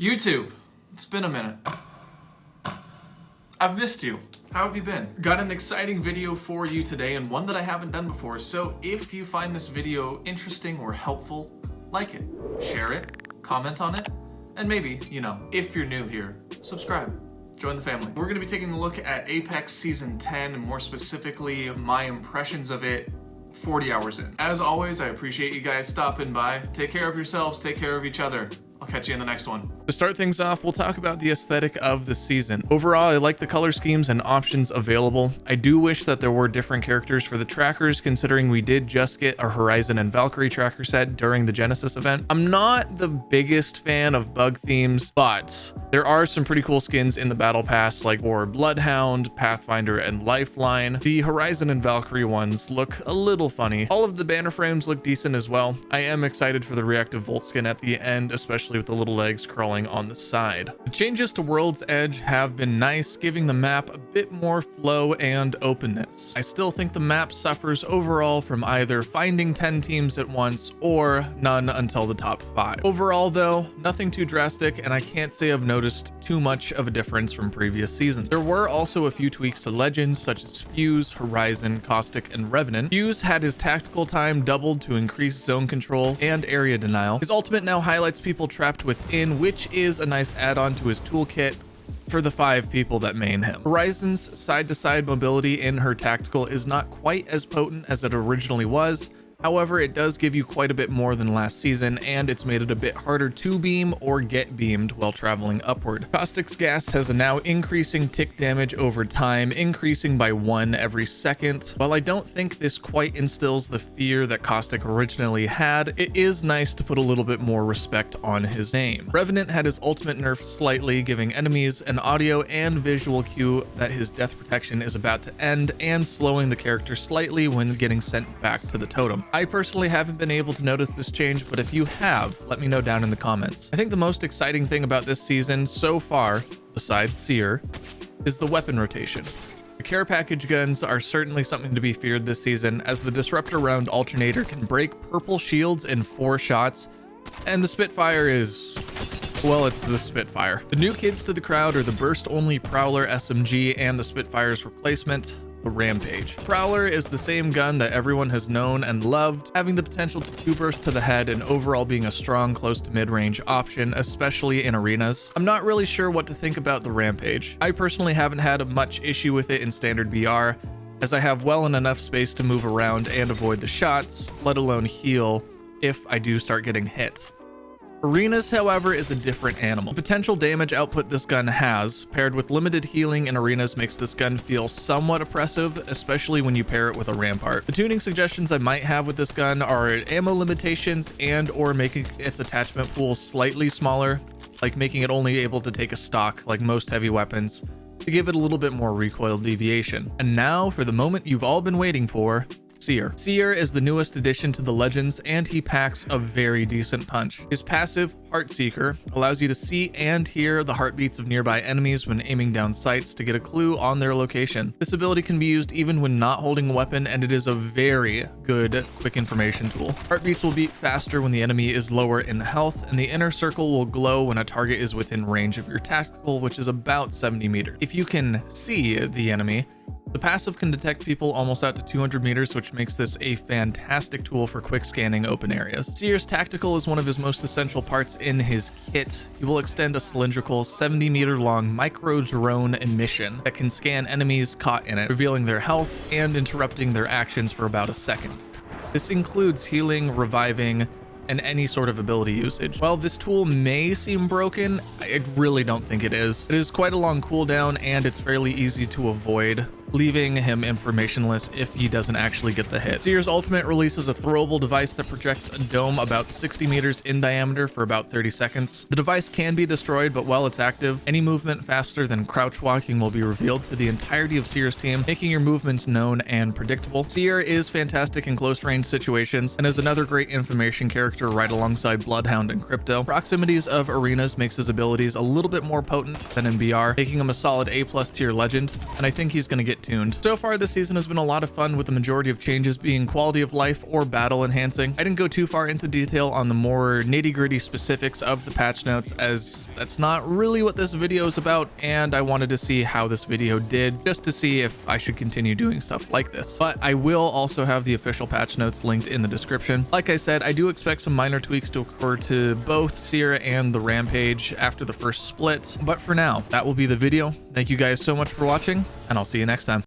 YouTube, it's been a minute. I've missed you. How have you been? Got an exciting video for you today and one that I haven't done before, so if you find this video interesting or helpful, like it, share it, comment on it, and maybe, if you're new here, subscribe. Join the family. We're gonna be taking a look at Apex Season 10, and more specifically, my impressions of it 40 hours in. As always, I appreciate you guys stopping by. Take care of yourselves, take care of each other. I'll catch you in the next one. To start things off, we'll talk about the aesthetic of the season. Overall, I like the color schemes and options available. I do wish that there were different characters for the trackers, considering we did just get a Horizon and Valkyrie tracker set during the Genesis event. I'm not the biggest fan of bug themes, but there are some pretty cool skins in the Battle Pass, like for Bloodhound, Pathfinder, and Lifeline. The Horizon and Valkyrie ones look a little funny. All of the banner frames look decent as well. I am excited for the reactive Volt skin at the end, especially with the little legs crawling on the side. The changes to World's Edge have been nice, giving the map a bit more flow and openness. I still think the map suffers overall from either finding 10 teams at once or none until the top 5. Overall though, nothing too drastic, and I can't say I've noticed too much of a difference from previous seasons. There were also a few tweaks to legends such as Fuse, Horizon, Caustic, and Revenant. Fuse had his tactical time doubled to increase zone control and area denial. His ultimate now highlights people trapped within, which is a nice add-on to his toolkit for the 5 people that main him. Horizon's side-to-side mobility in her tactical is not quite as potent as it originally was. However, it does give you quite a bit more than last season, and it's made it a bit harder to beam or get beamed while traveling upward. Caustic's gas has a now increasing tick damage over time, increasing by 1 every second. While I don't think this quite instills the fear that Caustic originally had, it is nice to put a little bit more respect on his name. Revenant had his ultimate nerfed slightly, giving enemies an audio and visual cue that his death protection is about to end, and slowing the character slightly when getting sent back to the totem. I personally haven't been able to notice this change, but if you have, let me know down in the comments. I think the most exciting thing about this season so far, besides Seer, is the weapon rotation. The care package guns are certainly something to be feared this season, as the Disruptor Round Alternator can break purple shields in 4 shots, and the Spitfire is... well, it's the Spitfire. The new kids to the crowd are the burst-only Prowler SMG and the Spitfire's replacement, the Rampage. Prowler is the same gun that everyone has known and loved, having the potential to 2-burst to the head and overall being a strong close to mid-range option, especially in arenas. I'm not really sure what to think about the Rampage. I personally haven't had much issue with it in standard BR, as I have well and enough space to move around and avoid the shots, let alone heal if I do start getting hit. Arenas, however, is a different animal. The potential damage output this gun has, paired with limited healing in arenas, makes this gun feel somewhat oppressive, especially when you pair it with a rampart. The tuning suggestions I might have with this gun are ammo limitations and or making its attachment pool slightly smaller, like making it only able to take a stock like most heavy weapons, to give it a little bit more recoil deviation. And now for the moment you've all been waiting for, Seer. Seer is the newest addition to the Legends, and he packs a very decent punch. His passive, Heartseeker, allows you to see and hear the heartbeats of nearby enemies when aiming down sights to get a clue on their location. This ability can be used even when not holding a weapon, and it is a very good quick information tool. Heartbeats will beat faster when the enemy is lower in health, and the inner circle will glow when a target is within range of your tactical, which is about 70 meters. If you can see the enemy, the passive can detect people almost out to 200 meters, which makes this a fantastic tool for quick scanning open areas. Seer's tactical is one of his most essential parts in his kit. He will extend a cylindrical 70-meter long micro drone emission that can scan enemies caught in it, revealing their health and interrupting their actions for about a second. This includes healing, reviving, and any sort of ability usage. While this tool may seem broken, I really don't think it is. It is quite a long cooldown, and it's fairly easy to avoid, leaving him informationless if he doesn't actually get the hit. Seer's ultimate releases a throwable device that projects a dome about 60 meters in diameter for about 30 seconds. The device can be destroyed, but while it's active, any movement faster than crouch walking will be revealed to the entirety of Seer's team, making your movements known and predictable. Seer is fantastic in close range situations and is another great information character right alongside Bloodhound and Crypto. Proximities of arenas makes his abilities a little bit more potent than in BR, making him a solid A+ tier legend, and I think he's going to get tuned. So far this season has been a lot of fun, with the majority of changes being quality of life or battle enhancing. I didn't go too far into detail on the more nitty-gritty specifics of the patch notes, as that's not really what this video is about, and I wanted to see how this video did, just to see if I should continue doing stuff like this. But I will also have the official patch notes linked in the description. Like I said, I do expect some minor tweaks to occur to both Sierra and the Rampage after the first split, but for now, that will be the video. Thank you guys so much for watching, and I'll see you next time.